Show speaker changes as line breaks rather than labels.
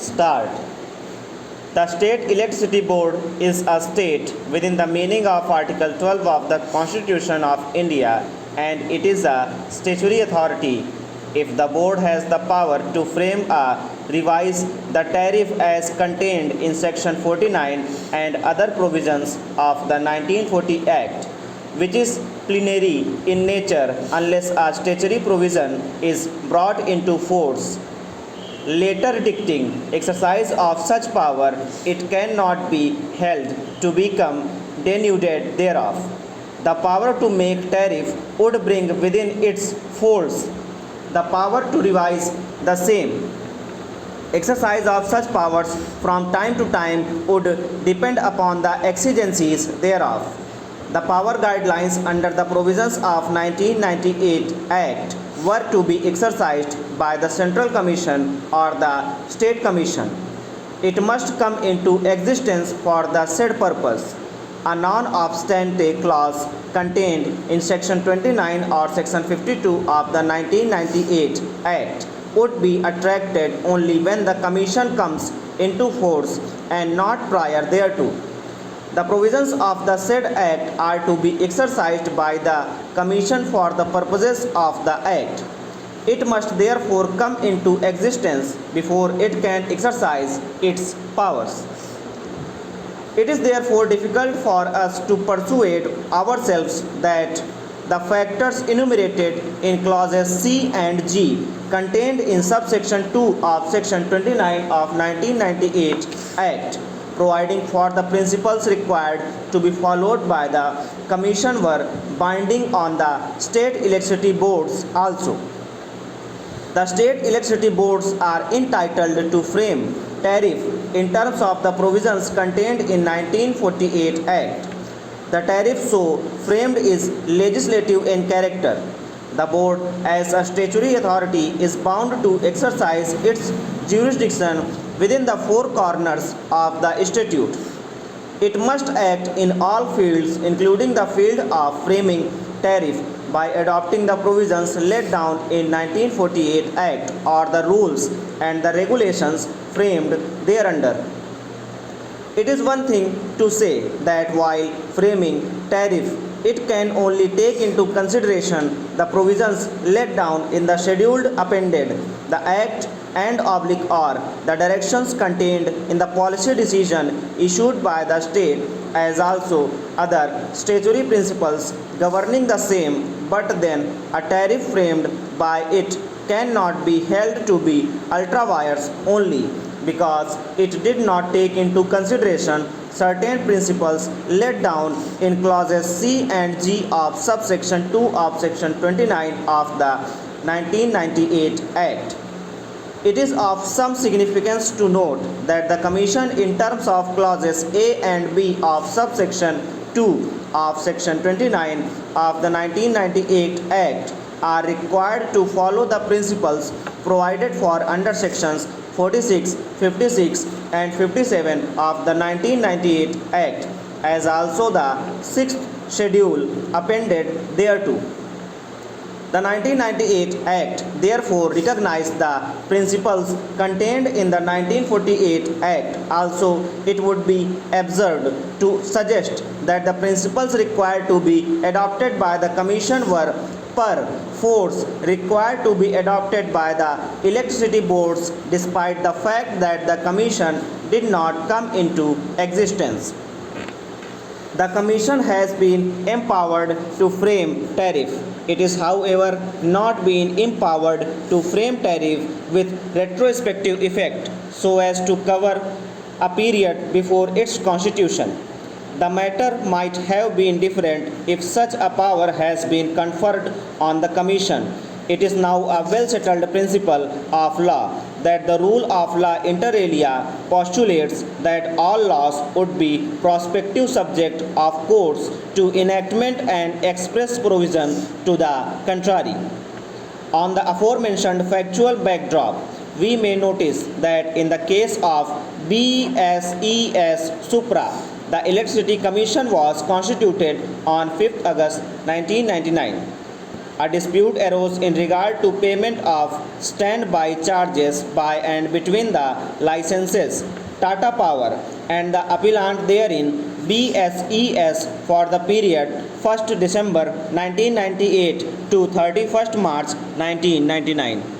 Start. The State Electricity Board is a state within the meaning of Article 12 of the Constitution of India, and it is a statutory authority. If the board has the power to frame or revise the tariff as contained in Section 49 and other provisions of the 1940 Act, which is plenary in nature unless a statutory provision is brought into force. Later dictating exercise of such power, it cannot be held to become denuded thereof. The power to make tariff would bring within its folds the power to revise the same. Exercise of such powers from time to time would depend upon the exigencies thereof. The power guidelines under the provisions of 1998 Act were to be exercised by the Central Commission or the State Commission. It must come into existence for the said purpose. A non-obstante clause contained in Section 29 or Section 52 of the 1998 Act would be attracted only when the Commission comes into force and not prior thereto. The provisions of the said Act are to be exercised by the Commission for the purposes of the Act. It must therefore come into existence before it can exercise its powers. It is therefore difficult for us to persuade ourselves that the factors enumerated in clauses C and G contained in subsection 2 of Section 29 of 1998 Act, providing for the principles required to be followed by the Commission, were binding on the state electricity boards also. The state electricity boards are entitled to frame tariff in terms of the provisions contained in 1948 Act. The tariff so framed is legislative in character. The board, as a statutory authority, is bound to exercise its jurisdiction within the four corners of the statute. It must act in all fields, including the field of framing tariff, by adopting the provisions laid down in 1948 Act or the rules and the regulations framed thereunder. It is one thing to say that while framing tariff, it can only take into consideration the provisions laid down in the scheduled appended, the Act and oblique or the directions contained in the policy decision issued by the state, as also other statutory principles governing the same, but then a tariff framed by it cannot be held to be ultra vires only because it did not take into consideration certain principles laid down in clauses C and G of subsection 2 of Section 29 of the 1998 Act. It is of some significance to note that the Commission, in terms of clauses A and B of subsection 2 of Section 29 of the 1998 Act, are required to follow the principles provided for under sections 46, 56 and 57 of the 1998 Act, as also the 6th schedule appended thereto. The 1998 Act therefore recognized the principles contained in the 1948 Act. Also, it would be absurd to suggest that the principles required to be adopted by the Commission were per force required to be adopted by the electricity boards, despite the fact that the Commission did not come into existence. The Commission has been empowered to frame tariff. It is, however, not been empowered to frame tariff with retrospective effect so as to cover a period before its constitution. The matter might have been different if such a power has been conferred on the Commission. It is now a well-settled principle of law that the rule of law inter alia postulates that all laws would be prospective subject of courts to enactment and express provision to the contrary. On the aforementioned factual backdrop, we may notice that in the case of BSES Supra, the Electricity Commission was constituted on 5th August 1999. A dispute arose in regard to payment of standby charges by and between the licenses Tata Power and the appellant therein BSES for the period 1st December 1998 to 31st March 1999.